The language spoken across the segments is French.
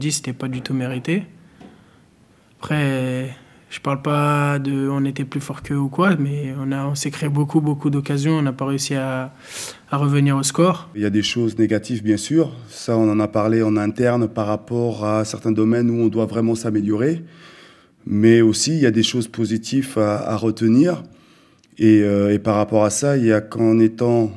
dit, c'était pas du tout mérité. Après, je parle pas de on était plus fort qu'eux ou quoi, mais on s'est créé beaucoup d'occasions, on n'a pas réussi à revenir au score. Il y a des choses négatives, bien sûr. Ça, on en a parlé en interne par rapport à certains domaines où on doit vraiment s'améliorer. Mais aussi, il y a des choses positives à retenir. Et par rapport à ça, il y a qu'en étant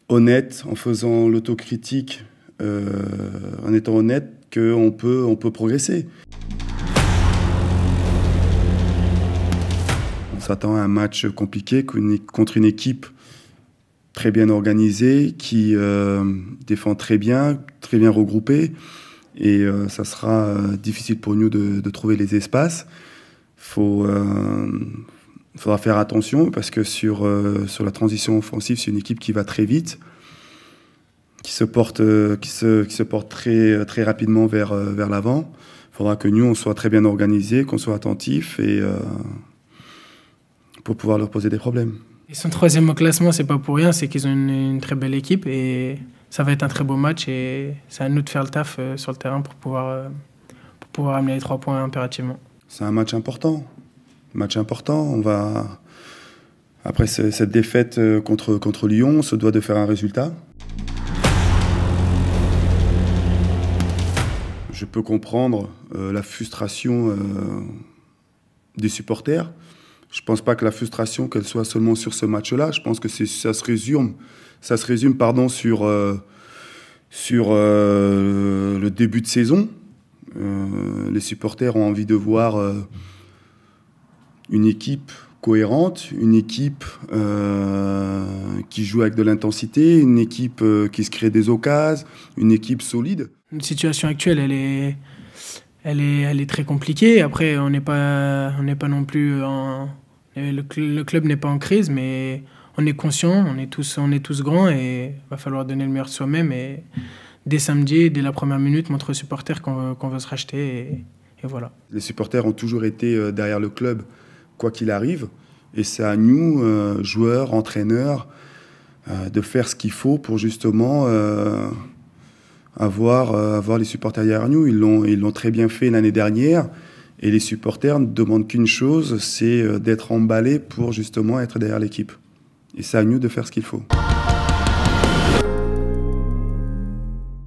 honnête, en faisant l'autocritique, en étant honnête, qu'on peut progresser. On s'attend à un match compliqué contre une équipe très bien organisée, qui défend très bien regroupée. Et ça sera difficile pour nous de trouver les espaces. Il faudra faire attention parce que sur la transition offensive, c'est une équipe qui va très vite, qui se porte très rapidement vers l'avant. Il faudra que nous, on soit très bien organisés, qu'on soit attentifs et pour pouvoir leur poser des problèmes. Ils sont 3e au classement, c'est pas pour rien, c'est qu'ils ont une très belle équipe et ça va être un très beau match et c'est à nous de faire le taf sur le terrain pour pouvoir amener les 3 points impérativement. C'est un match important. On va, après cette défaite contre Lyon, on se doit de faire un résultat. Je peux comprendre la frustration des supporters. Je ne pense pas que la frustration qu'elle soit seulement sur ce match-là. Je pense que ça se résume sur le début de saison. Les supporters ont envie de voir une équipe cohérente, une équipe qui joue avec de l'intensité, une équipe qui se crée des occasions, une équipe solide. La situation actuelle, elle est très compliquée. Après, on n'est pas non plus le club n'est pas en crise, mais on est conscient, on est tous grands et il va falloir donner le meilleur de soi-même. Et dès samedi, dès la première minute, montrer aux supporters qu'on veut se racheter et voilà. Les supporters ont toujours été derrière le club, quoi qu'il arrive. Et c'est à nous, joueurs, entraîneurs, de faire ce qu'il faut pour justement avoir les supporters derrière nous. Ils l'ont très bien fait l'année dernière. Et les supporters ne demandent qu'une chose, c'est d'être emballés pour justement être derrière l'équipe. Et c'est à nous de faire ce qu'il faut.